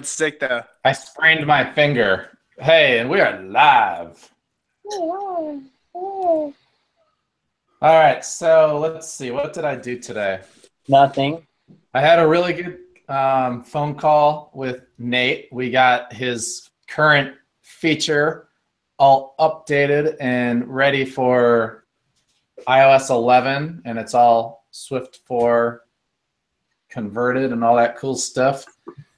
sick though. I sprained my finger. Hey, and we are live. All right, so let's see. What did I do today? Nothing. I had a really good phone call with Nate. We got his current feature all updated and ready for iOS 11, and it's all Swift 4 converted and all that cool stuff.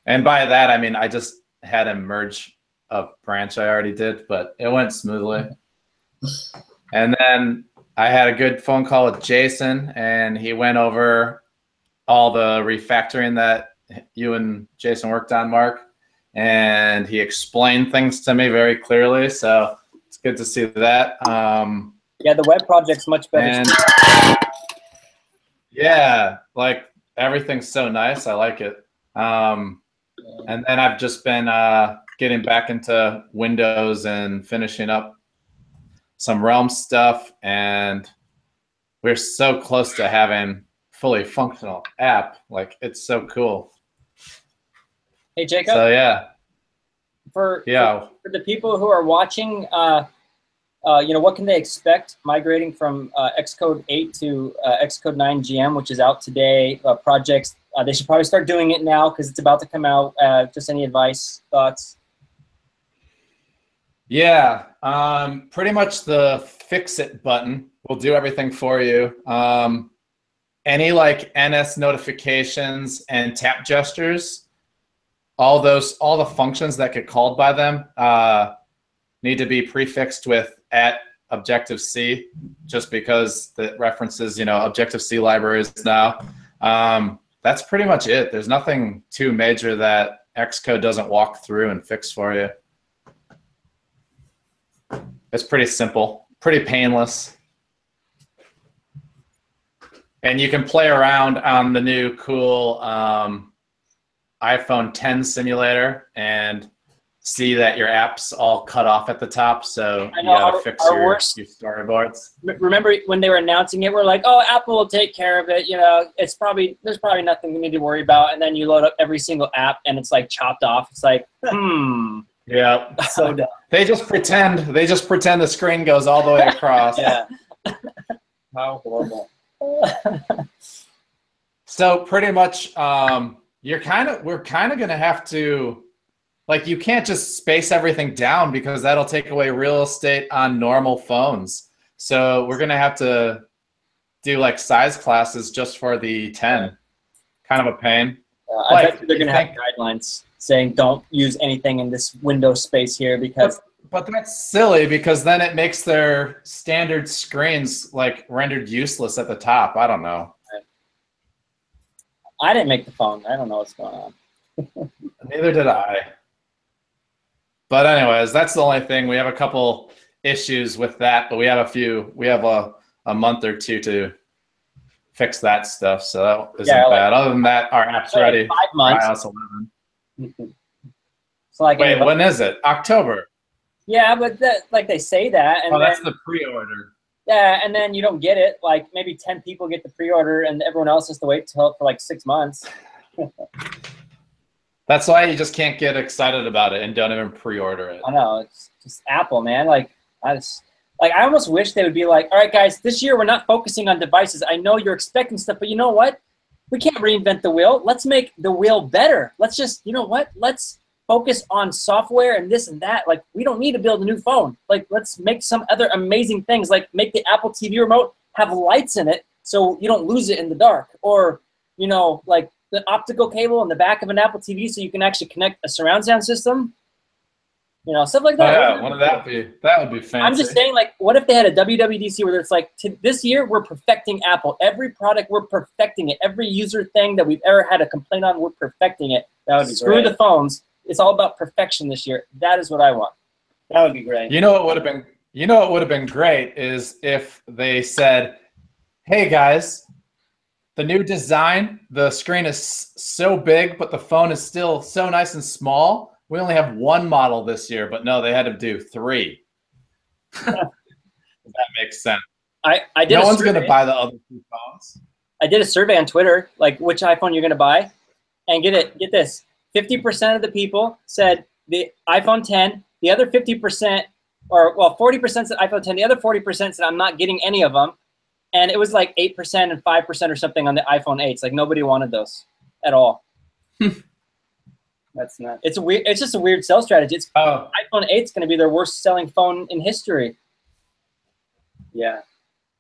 And by that, I mean I just had him merge a branch I already did, but it went smoothly. And then I had a good phone call with Jason, and he went over all the refactoring that you and Jason worked on, Mark. And he explained things to me very clearly, so it's good to see that. Yeah, the web project's much better. And yeah, like everything's so nice. I like it. And then I've just been getting back into Windows and finishing up some Realm stuff, and we're so close to having fully functional app. Like, it's so cool. Hey, Jacob. So yeah. For the people who are watching, you know, what can they expect migrating from Xcode 8 to Xcode 9 GM, which is out today? Projects, they should probably start doing it now because it's about to come out. Just any advice, thoughts? Yeah, pretty much the fix it button will do everything for you. Any like NS notifications and tap gestures, all the functions that get called by them need to be prefixed with @Objective-C, just because that references, you know, Objective-C libraries now. That's pretty much it. There's nothing too major that Xcode doesn't walk through and fix for you. It's pretty simple, pretty painless. And you can play around on the new cool iPhone 10 simulator and see that your app's all cut off at the top, so you gotta fix your storyboards. Remember when they were announcing it, we're like, oh, Apple will take care of it. You know, there's probably nothing we need to worry about. And then you load up every single app, and it's like chopped off. It's like, Yeah. So dumb. They just pretend the screen goes all the way across. Yeah. How horrible. So pretty much, we're kind of gonna have to, like, you can't just space everything down because that'll take away real estate on normal phones. So we're gonna have to do like size classes just for the 10. Kind of a pain. I bet they're gonna have guidelines saying don't use anything in this window space here because. But that's silly because then it makes their standard screens like rendered useless at the top. I don't know. I didn't make the phone. I don't know what's going on. Neither did I. But anyways, that's the only thing. We have a couple issues with that, but we have a month or two to fix that stuff, so that isn't bad. Other than that, our app's ready. 5 months. iOS 11. So like, wait, when is it? October. Yeah, but like they say that, and that's the pre-order. Yeah, and then you don't get it. Like maybe 10 people get the pre-order, and everyone else has to wait for like 6 months. That's why you just can't get excited about it and don't even pre-order it. I know, it's just Apple, man. Like I almost wish they would be like, all right, guys, this year we're not focusing on devices. I know you're expecting stuff, but you know what? We can't reinvent the wheel. Let's make the wheel better. Let's just, you know what? Let's focus on software and this and that. Like, we don't need to build a new phone. Like, let's make some other amazing things. Like, make the Apple TV remote have lights in it so you don't lose it in the dark. Or, you know, like the optical cable in the back of an Apple TV so you can actually connect a surround sound system. You know, stuff like that. Oh, yeah, that would be fancy. I'm just saying, like, what if they had a WWDC where it's like, this year we're perfecting Apple. Every product, we're perfecting it. Every user thing that we've ever had a complaint on, we're perfecting it. That would be Screw great. the phones. It's all about perfection this year. That is what I want. That would be great. You know what would have been great is if they said, hey guys, the new design, the screen is so big, but the phone is still so nice and small. We only have one model this year, but no, they had to do 3. That makes sense. I did. No one's going to buy the other 2 phones. I did a survey on Twitter, like which iPhone you're going to buy, and get this. 50% of the people said the iPhone 10. The other 50%, or well, 40% said iPhone 10. The other 40% said I'm not getting any of them. And it was like 8% and 5% or something on the iPhone 8s. Like nobody wanted those at all. That's not. It's a weird. It's just a weird sales strategy. It's iPhone 8 is going to be their worst selling phone in history. Yeah.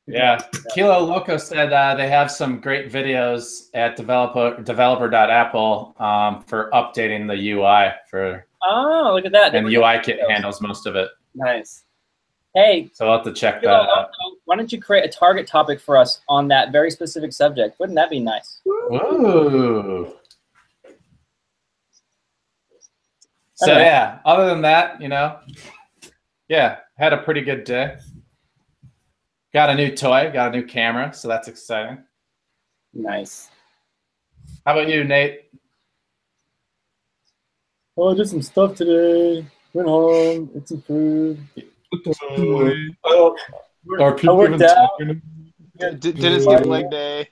Yeah. Kilo Loco said they have some great videos at developer.apple for updating the UI for. Oh, look at that! And the UI kit handles most of it. Nice. Hey, so I'll have to check that out. Why don't you create a target topic for us on that very specific subject? Wouldn't that be nice? Ooh. So yeah, other than that, you know, yeah, had a pretty good day. Got a new toy, got a new camera, so that's exciting. Nice. How about you, Nate? Oh, I did some stuff today. Went home, ate some food. Are people even talking? Didn't skip leg day.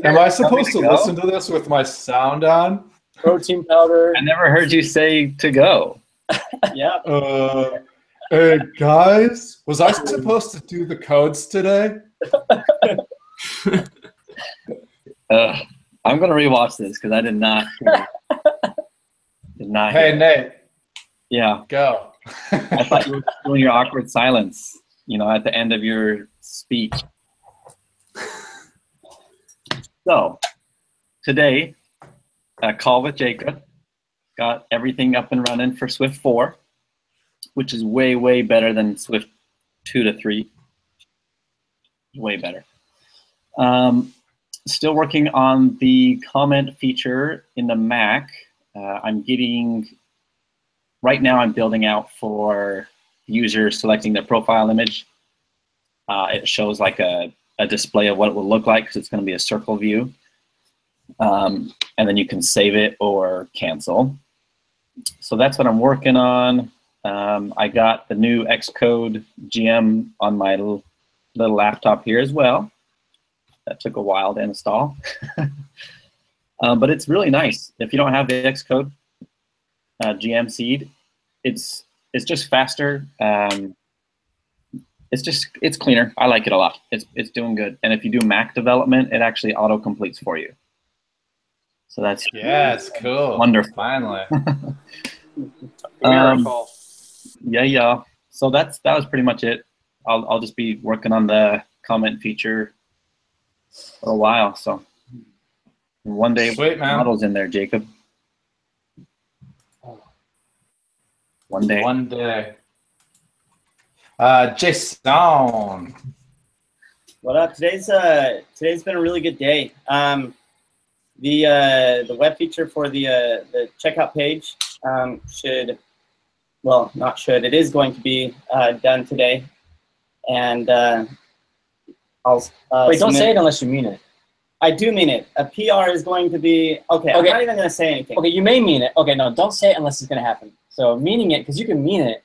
Am I supposed to listen to this with my sound on? Protein powder. I never heard you say to go. Yeah. Hey guys, was I supposed to do the codes today? I'm gonna rewatch this because I did not. Hey Nate. Yeah. Go. I thought you were doing your awkward silence, you know, at the end of your speech. So, today, a call with Jacob. Got everything up and running for Swift 4, which is way, way better than Swift 2 to 3. Way better. Still working on the comment feature in the Mac. Right now I'm building out for users selecting their profile image. It shows like a display of what it will look like because it's going to be a circle view. And then you can save it or cancel. So that's what I'm working on. I got the new Xcode GM on my little laptop here as well. That took a while to install. But it's really nice. If you don't have the Xcode GM seed, it's just faster. It's cleaner. I like it a lot. It's doing good. And if you do Mac development, it actually auto completes for you. So that's it's cool. Wonderful. Finally. Yeah. So that was pretty much it. I'll just be working on the comment feature for a while. So one day, sweet, man. Models in there, Jacob. One day. One day. Jason. What up? Today's been a really good day. The web feature for the checkout page it is going to be done today, and I'll wait. Don't say it unless you mean it. I do mean it. A PR is going to be okay. I'm not even going to say anything. Okay, you may mean it. Okay, no, don't say it unless it's going to happen. So meaning it, because you can mean it.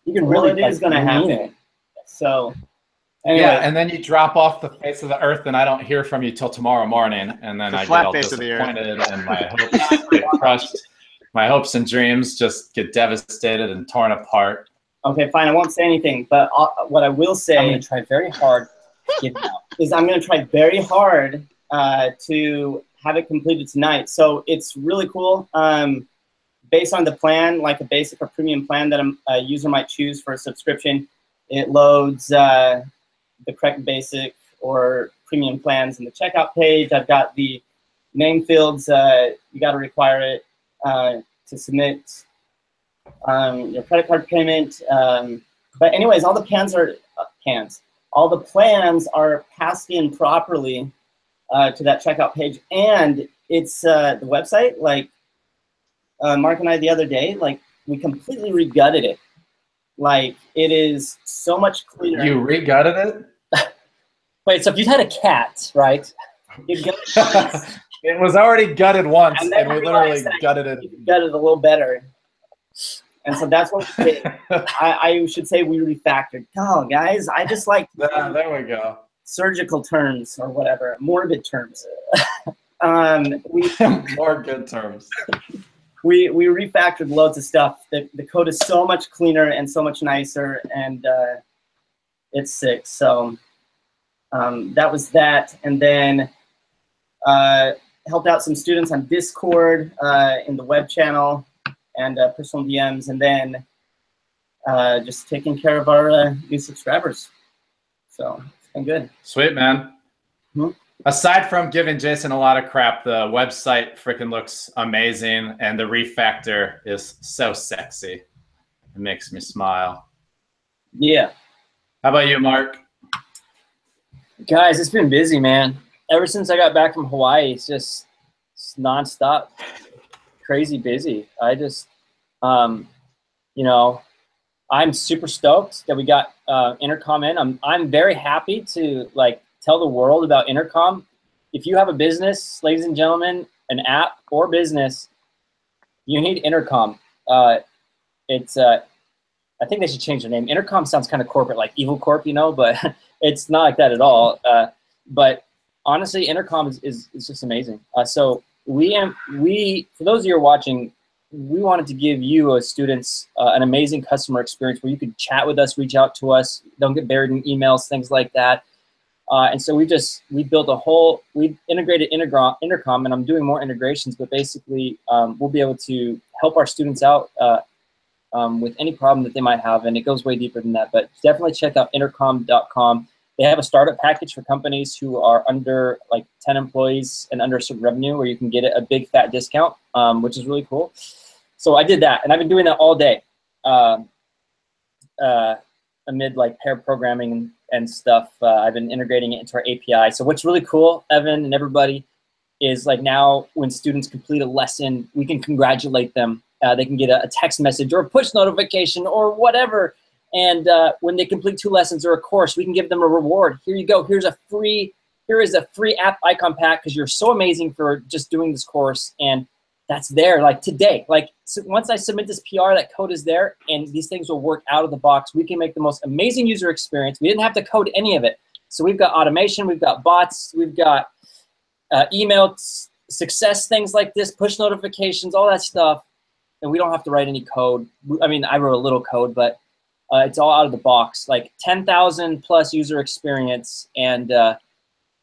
You can really. Well, it is going to happen. It. So. Anyway. Yeah, and then you drop off the face of the earth, and I don't hear from you till tomorrow morning, and then I get all disappointed, and my hopes get crushed. My hopes and dreams just get devastated and torn apart. Okay, fine. I won't say anything, but what I will say, I'm going to try very hard to get it out. Is I'm going to try very hard to have it completed tonight. So it's really cool. Based on the plan, like a basic or premium plan that a user might choose for a subscription, it loads the correct basic or premium plans in the checkout page. I've got the name fields. You got to require it to submit your credit card payment. But anyways, all the all the plans are passed in properly to that checkout page, and it's the website. Like Mark and I the other day, like we completely regutted it. Like it is so much cleaner. You regutted it? Wait, so if you had a cat, right? It was already gutted once, and we literally gutted it. Gutted a little better. And so that's what we did. I should say we refactored. Oh, guys, I just like there we go. Surgical terms or whatever, morbid terms. We More good terms. we refactored loads of stuff. The code is so much cleaner and so much nicer, and it's sick. So that was that, and then helped out some students on Discord in the web channel and personal DMs, and then just taking care of our new subscribers. So it's been good. Sweet, man. Aside from giving Jason a lot of crap, the website freaking looks amazing, and the refactor is so sexy. It makes me smile. Yeah. How about you, Mark? Guys, it's been busy, man. Ever since I got back from Hawaii, it's nonstop, crazy busy. I just, you know, I'm super stoked that we got Intercom in. I'm very happy to like tell the world about Intercom. If you have a business, ladies and gentlemen, an app or business, you need Intercom. It's I think they should change their name. Intercom sounds kind of corporate, like Evil Corp, you know, but it's not like that at all. But honestly, Intercom is just amazing. So we for those of you who are watching, we wanted to give you as students an amazing customer experience where you could chat with us, reach out to us, don't get buried in emails, things like that. And so we built we integrated Intercom, and I'm doing more integrations, but basically we'll be able to help our students out with any problem that they might have, and it goes way deeper than that. But definitely check out intercom.com. They have a startup package for companies who are under like 10 employees and under a certain revenue, where you can get a big fat discount, which is really cool. So I did that, and I've been doing that all day amid like pair programming and stuff. I've been integrating it into our API. So what's really cool, Evan and everybody, is like now when students complete a lesson, we can congratulate them. They can get a text message or a push notification or whatever. And when they complete 2 lessons or a course, we can give them a reward. Here you go. Here is a free app icon pack because you're so amazing for just doing this course. And that's there like today. Like so once I submit this PR, that code is there, and these things will work out of the box. We can make the most amazing user experience. We didn't have to code any of it. So we've got automation, we've got bots, we've got email success, things like this, push notifications, all that stuff. And we don't have to write any code. I mean, I wrote a little code, but it's all out of the box. Like 10,000 plus user experience, and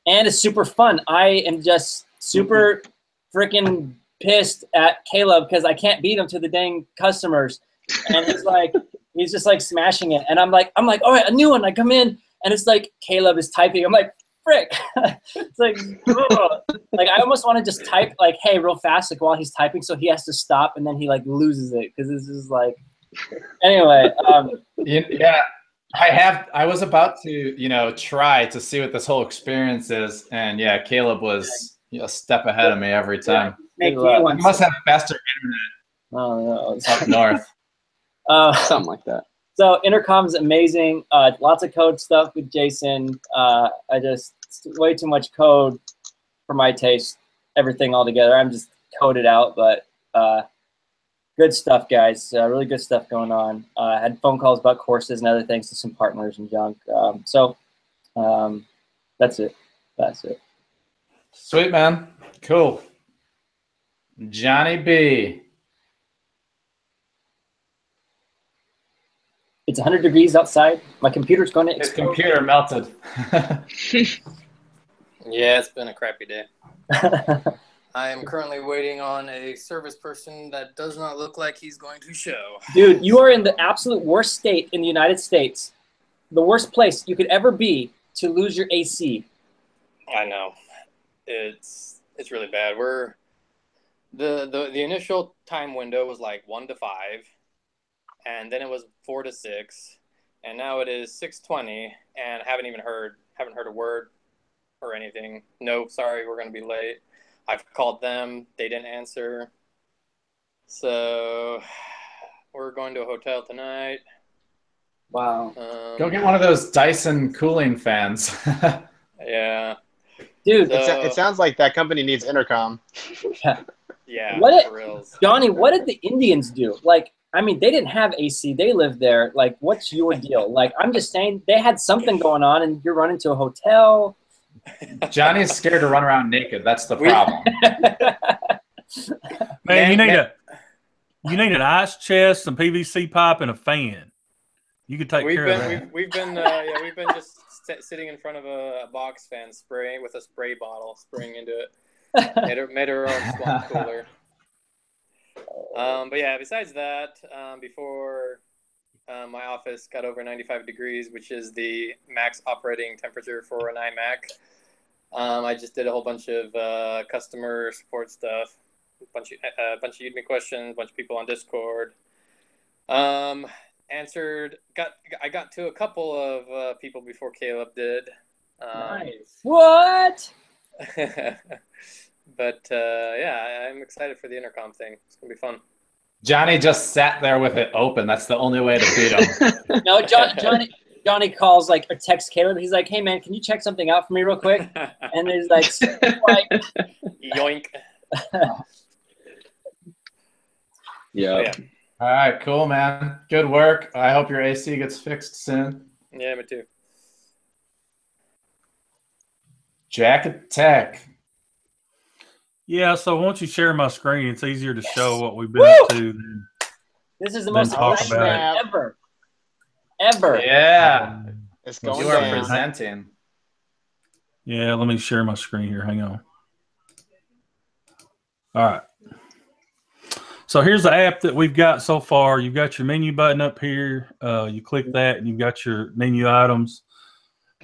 it's super fun. I am just super freaking pissed at Caleb because I can't beat him to the dang customers, and he's just like smashing it. And I'm like, all right, a new one. I come in, and it's like Caleb is typing. I'm like, frick. It's like, like I almost want to just type like, hey, real fast, like while he's typing, so he has to stop, and then he like loses it because this is like. Anyway, yeah, I was about to try to see what this whole experience is, and yeah, Caleb was a step ahead of me every time. Make You must have faster internet. oh no, it's Up north. Something like that. So Intercom's amazing. Lots of code stuff with Jason. Way too much code for my taste. Everything all together. I'm just coded out, but good stuff, guys. Really good stuff going on. Had phone calls about courses and other things to some partners and junk. That's it. That's it. Sweet, man. Cool. Johnny B. It's 100 degrees outside. My computer's going to His explode. computer melted. Yeah, it's been a crappy day. I am currently waiting on a service person that does not look like he's going to show. Dude, you are in the absolute worst state in the United States. The worst place you could ever be to lose your AC. I know. It's really bad. The initial time window was like 1 to 5, and then it was 4 to 6, and now it is 6:20, and haven't heard a word or anything. No, sorry, we're going to be late. I've called them. They didn't answer. So we're going to a hotel tonight. Wow. Go get one of those Dyson cooling fans. Yeah. Dude. It sounds like that company needs Intercom. Yeah. What for reals. Johnny, what did the Indians do? Like, I mean, they didn't have AC. They lived there. Like, what's your deal? Like, I'm just saying they had something going on, and you're running to a hotel. Johnny's scared to run around naked. That's the problem. Man, you need an ice chest, some PVC pipe, and a fan. You could take care of that. We've been just sitting in front of a box fan, spraying with a spray bottle, spraying into it. Made our own swamp cooler. But yeah, besides that, before my office got over 95 degrees, which is the max operating temperature for an iMac, I just did a whole bunch of customer support stuff, a bunch of Udemy questions, a bunch of people on Discord. I got to a couple of people before Caleb did. Nice. What? But yeah, I'm excited for the intercom thing. It's gonna be fun. Johnny just sat there with it open. That's the only way to beat him. No, Johnny calls or texts Caleb. He's like, "Hey man, can you check something out for me real quick?" And he's like, yoink. Yeah. All right, cool, man. Good work. I hope your AC gets fixed soon. Yeah, me too. Jack Attack. Yeah, so why don't you share my screen? It's easier to show what we've been up to. This is the most talk exciting about it. ever. Yeah. It's going You are down. presenting. Yeah, let me share my screen here. Hang on. All right. So here's the app that we've got so far. You've got your menu button up here. You click that, and you've got your menu items.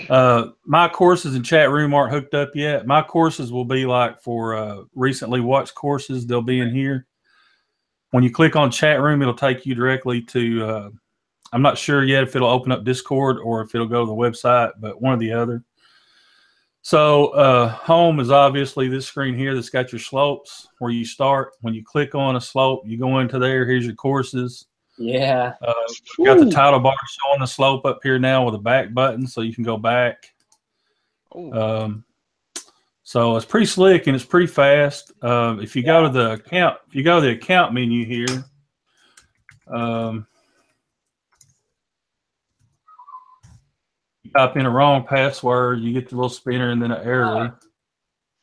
My courses and chat room aren't hooked up yet. My courses will be like for recently watched courses. They'll be in here. When you click on chat room, it'll take you directly to, I'm not sure yet if it'll open up Discord or if it'll go to the website, but one or the other. So home is obviously this screen here that's got your slopes where you start. When you click on a slope, you go into there. Here's your courses. Yeah. We've got the title bar showing the slope up here now with a back button, so you can go back. So it's pretty slick and it's pretty fast. If you go to the account menu here, you type in a wrong password, you get the little spinner and then an error.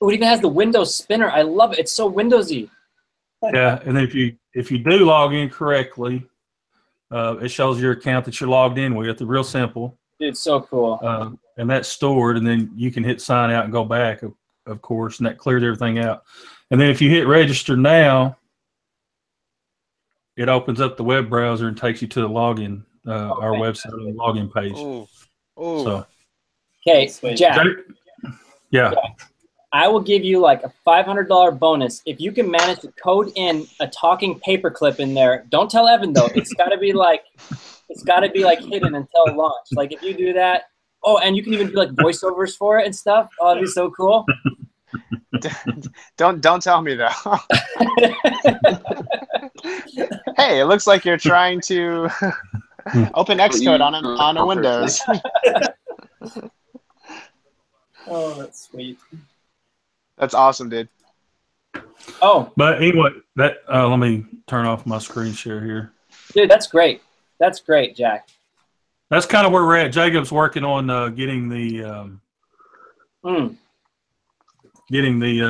Oh, it even has the Windows spinner. I love it. It's so Windowsy. Yeah, and if you do log in correctly, it shows your account that you're logged in with. It's real simple. It's so cool. And that's stored, and then you can hit sign out and go back, of course, and that cleared everything out. And then if you hit register now, it opens up the web browser and takes you to the login, our website, the login page. Ooh. So, Okay, Jack. Yeah. I will give you like a $500 bonus if you can manage to code in a talking paperclip in there. Don't tell Evan though. It's got to be like hidden until launch. Like if you do that, and you can even do like voiceovers for it and stuff. Oh, that'd be so cool. Don't tell me though. Hey, it looks like you're trying to open Xcode on a Windows. Oh, that's sweet. That's awesome, dude. Oh, But anyway, that let me turn off my screen share here. dude, that's great. That's great, Jack. That's kind of where we're at. Jacob's working on getting the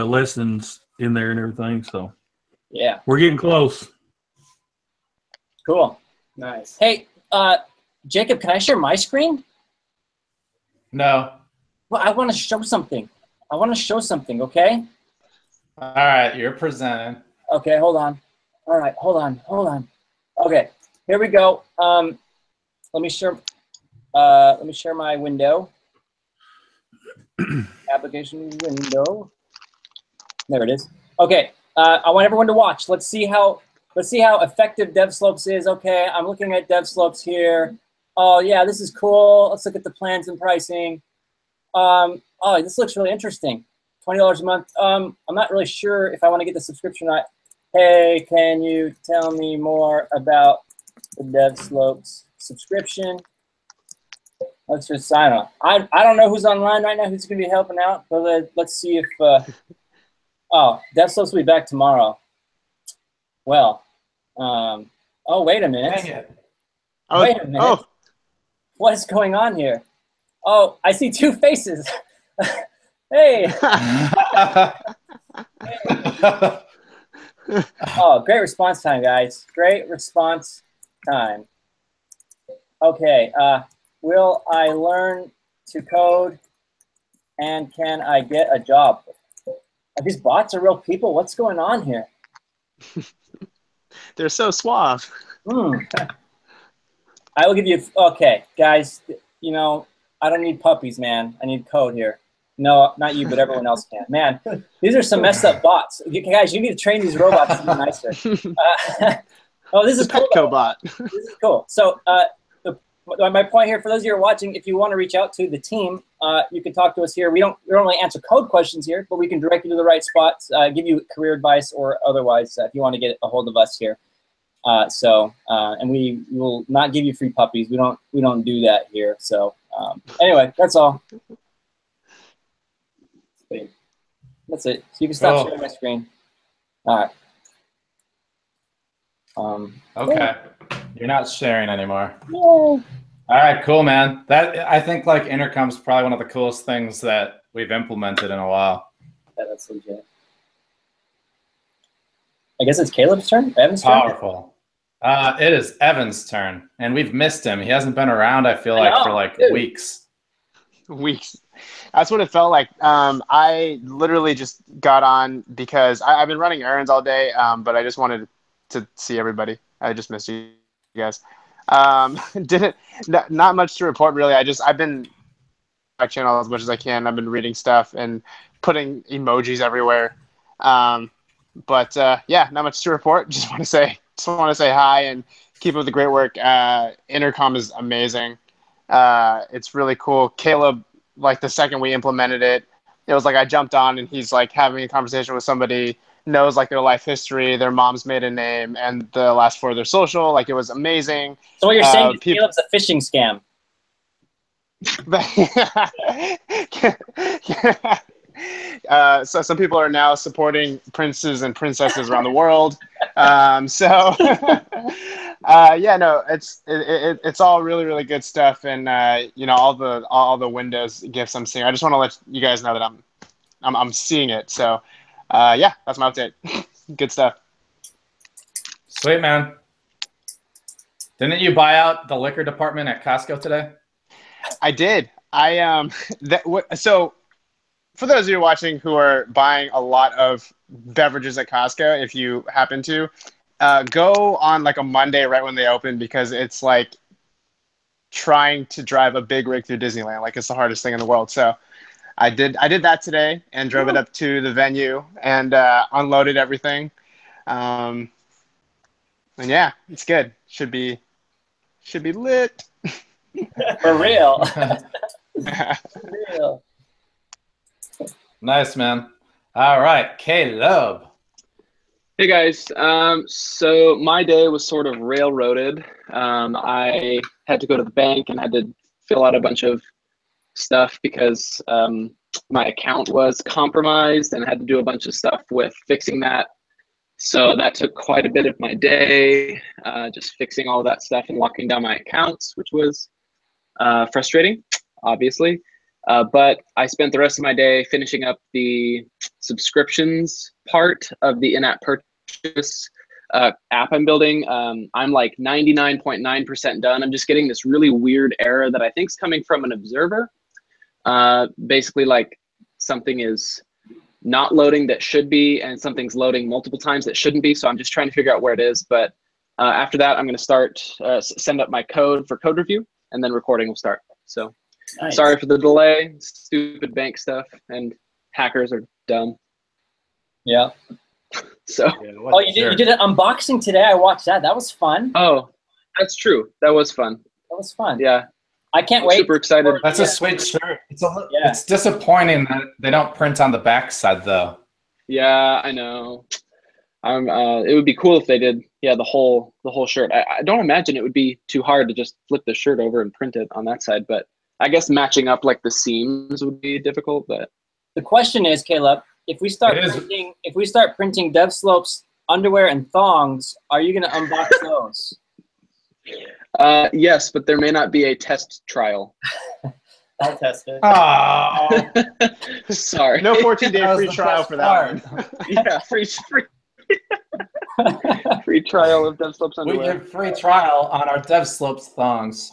lessons in there and everything. So Yeah. we're getting close. Cool. Nice. Hey, Jacob, can I share my screen? No. Well, I want to show something. Okay? All right, you're presenting. Okay, hold on. All right, hold on. Okay, here we go. Let me share my window. Application window. There it is. Okay, I want everyone to watch. Let's see how effective Devslopes is. Okay, I'm looking at Devslopes here. Oh yeah, this is cool. Let's look at the plans and pricing. Oh, this looks really interesting. $20 a month. I'm not really sure if I want to get the subscription or not. Hey, can you tell me more about the Devslopes subscription? Let's just sign on. I don't know who's online right now, who's going to be helping out, but let's see if, Devslopes will be back tomorrow. Well, wait a minute. Dang it. Wait a minute. What is going on here? Oh, I see two faces. Hey. Oh, great response time, guys. Great response time. Okay. Will I learn to code, and can I get a job? Are these bots are real people? What's going on here? They're so suave. I will give you. Okay, guys. You know, I don't need puppies, man. I need code here. No, not you, but everyone else can. Man, these are some messed up bots. Guys, you need to train these robots to be nicer. Oh, this is cool. Petco bot. This is cool. So my point here, for those of you who are watching, if you want to reach out to the team, you can talk to us here. We don't really answer code questions here, but we can direct you to the right spots, give you career advice or otherwise if you want to get a hold of us here. And we will not give you free puppies. We don't do that here. So anyway, that's all. That's it. So you can stop sharing my screen. All right. Okay. You're not sharing anymore. Yay. All right, cool, man. I think like intercom's probably one of the coolest things that we've implemented in a while. Yeah, that's legit. I guess it's Caleb's turn. Evan's turn. Powerful. It is Evan's turn, and we've missed him. He hasn't been around, I feel like, for like weeks. Weeks. That's what it felt like. I literally just got on because I've been running errands all day, but I just wanted to see everybody. I just missed you guys. Not much to report really. I've been my channel as much as I can. I've been reading stuff and putting emojis everywhere. But yeah, not much to report. Just want to say hi and keep up with the great work. Intercom is amazing. It's really cool. Caleb, like the second we implemented it, it was like I jumped on and he's like having a conversation with somebody, knows like their life history, their mom's maiden name, and the last four of their social. Like it was amazing. So what you're saying is Caleb's a phishing scam. So some people are now supporting princes and princesses around the world. Yeah, no, it's all really, really good stuff. And you know, all the Windows gifts I'm seeing. I just want to let you guys know that I'm seeing it. So yeah, that's my update. Good stuff. Sweet, man. Didn't you buy out the liquor department at Costco today? I did. So for those of you watching who are buying a lot of beverages at Costco, if you happen to, go on like a Monday right when they open, because it's like trying to drive a big rig through Disneyland. Like it's the hardest thing in the world. So I did that today and drove it up to the venue and unloaded everything. And yeah, it's good. Should be lit. For real. For real. Nice, man. All right, Caleb. Hey guys, so my day was sort of railroaded. I had to go to the bank and had to fill out a bunch of stuff because my account was compromised, and I had to do a bunch of stuff with fixing that. So that took quite a bit of my day, just fixing all that stuff and locking down my accounts, which was frustrating, obviously. But I spent the rest of my day finishing up the subscriptions part of the in-app purchase app I'm building. I'm like 99.9% done. I'm just getting this really weird error that I think is coming from an observer. Basically, like something is not loading that should be, and something's loading multiple times that shouldn't be. So I'm just trying to figure out where it is. But after that, I'm going to start send up my code for code review, and then recording will start. So. Nice. Sorry for the delay. Stupid bank stuff, and hackers are dumb. Yeah. So. Oh, you did an unboxing today. I watched that. That was fun. Oh, that's true. That was fun. That was fun. Yeah. I can't wait. Super excited. That's a sweet shirt. It's disappointing that they don't print on the back side though. Yeah, I know. It would be cool if they did. Yeah, the whole shirt. I don't imagine it would be too hard to just flip the shirt over and print it on that side, but. I guess matching up like the seams would be difficult, but the question is, Caleb, if we start printing Devslopes underwear and thongs, are you going to unbox those? Yes, but there may not be a test trial. I'll test it. Oh, Sorry. No 14-day that was free the trial best for that part. one. Yeah, free trial of Devslopes We underwear. give free trial on our Devslopes thongs.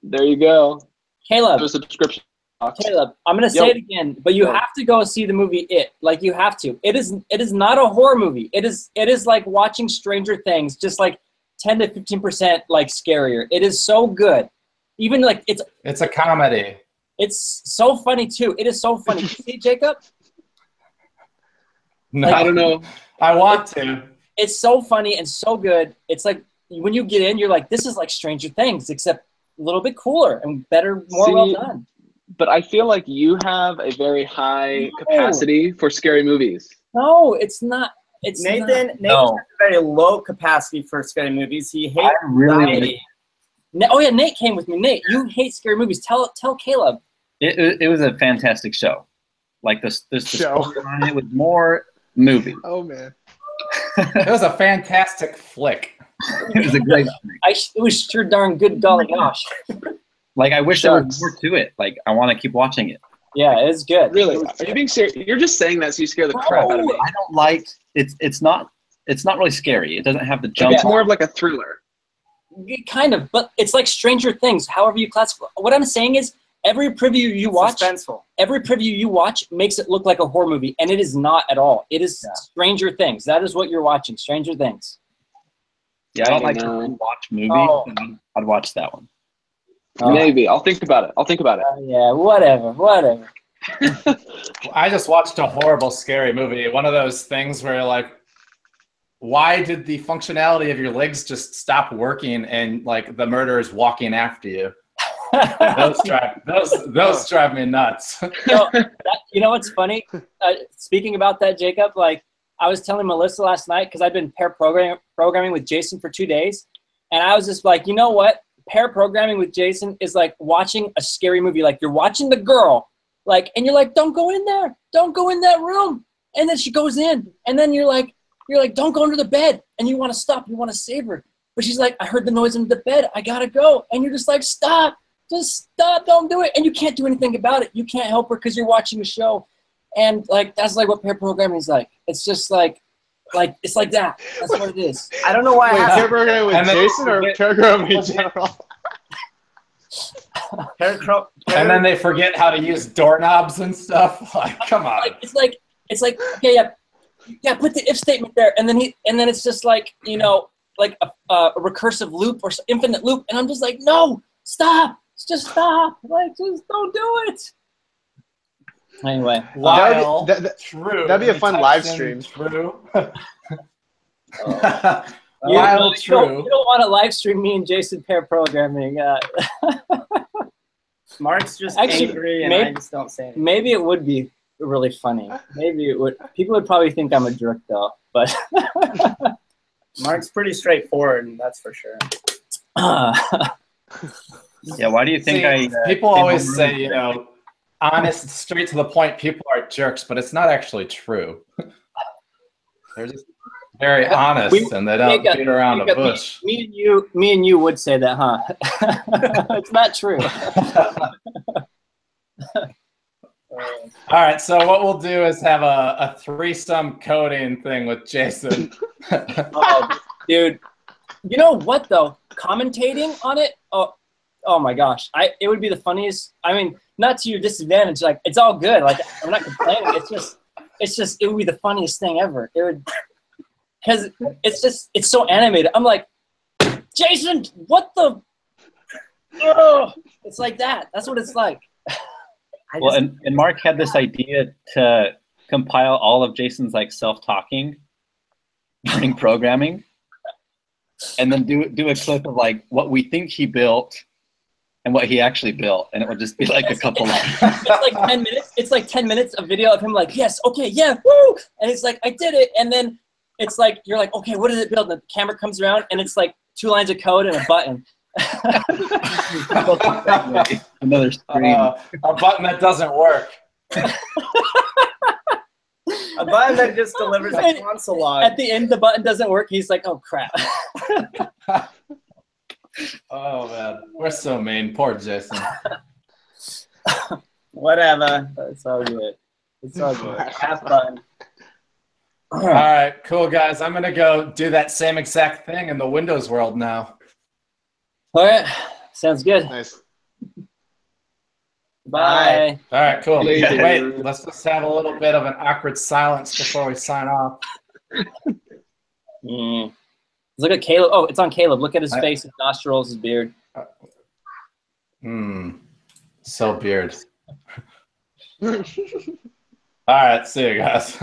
There you go. Caleb, No subscription box. Caleb, I'm gonna say Yo. it again, but you Yo. have to go see the movie It. Like you have to. It is not a horror movie. It is like watching Stranger Things, just like 10 to 15% like scarier. It is so good. Even like It's a comedy. it's so funny too. It is so funny. You see, Jacob? No, I don't know. I want to. It's so funny and so good. It's like when you get in, you're like, this is like Stranger Things, except a little bit cooler and better, more well See, done. But I feel like you have a very high capacity for scary movies. No, it's not. It's Nathan not. has a very low capacity for scary movies. He hates I'm really. anxiety. Oh yeah, Nate came with me. Nate, you hate scary movies. Tell Caleb. It was a fantastic show. Like this Show. storyline, it was more movie. Oh man. It was a fantastic flick. It was a great. It was sure darn good. Golly gosh. Like I wish there was Shucks. more to it. Like I want to keep watching it. Yeah, it's good. Really? Are you being serious? You're just saying that so you scare the crap out of me. I don't like it's not really scary. It doesn't have the jump. It's more of like a thriller. Kind of, but it's like Stranger Things. However you classify. What I'm saying is, every preview you watch, makes it look like a horror movie, and it is not at all. It is Stranger Things. That is what you're watching. Stranger Things. Yeah, I don't like to know. watch movies. Oh. But I'd watch that one. Maybe. I'll think about it. Yeah, whatever. I just watched a horrible, scary movie. One of those things where you're like, why did the functionality of your legs just stop working and like the murderer is walking after you? Those drive me nuts. You know what's funny? Speaking about that, Jacob, like I was telling Melissa last night because I've been pair programming with Jason for 2 days, and I was just like, you know what? Pair programming with Jason is like watching a scary movie. Like you're watching The Girl, like, and you're like, don't go in there, don't go in that room, and then she goes in, and then you're like, don't go under the bed, and you want to stop, you want to save her, but she's like, I heard the noise under the bed, I gotta go, and you're just like, stop, just stop, don't do it, and you can't do anything about it. You can't help her because you're watching a show, and like that's like what pair programming is like. It's just like it's like that. That's what it is. I don't know why I Wait, have pair programming with And then- Jason or pair programming in general? And then they forget how to use doorknobs and stuff. Like, come on. It's like okay, yeah, put the if statement there, and then it's just like, you know, like a recursive loop or infinite loop, and I'm just like, no, stop, just stop, like just don't do it. Anyway, While True. That'd be a fun live stream. True. you While don't true. want to live stream me and Jason pair programming. Mark's just Actually, angry, and maybe- I just don't say anything. Maybe it would be really funny. Maybe it would. People would probably think I'm a jerk though, but Mark's pretty straightforward, and that's for sure. Yeah, why do you think People came always home say, early you today? know, honest, straight to the point, people are jerks, but it's not actually true. They're just very honest, and they don't beat around a bush. Me and you would say that, huh? It's not true. All right, so what we'll do is have a threesome coding thing with Jason. Oh, dude, you know what though? Commentating on it, oh my gosh, it would be the funniest. I mean, not to your disadvantage. Like it's all good. Like I'm not complaining. It's just it would be the funniest thing ever. It would, because it's so animated. I'm like, Jason, what the? Oh, it's like that. That's what it's like. Well, and Mark had this idea to compile all of Jason's like self-talking during programming, and then do a clip of like what we think he built and what he actually built, and it would just be like a couple. It's like 10 minutes. It's like 10 minutes of video of him like, yes, okay, yeah, woo, and it's like I did it, and then it's like you're like, okay, what did it build? And the camera comes around, and it's like 2 lines of code and a button. Another screen. A button that doesn't work. A button that just delivers a console log. At the end, the button doesn't work. He's like, oh crap. Oh man, we're so mean. Poor Jason. Whatever. It's all good. It's all good. Have fun. All right, cool guys. I'm gonna go do that same exact thing in the Windows world now. All right. Sounds good. Nice. Bye. All right, cool. Later. Wait, let's just have a little bit of an awkward silence before we sign off. Look at Caleb. Oh, it's on Caleb. Look at his face, his nostrils, his beard. So beard. All right, see you guys.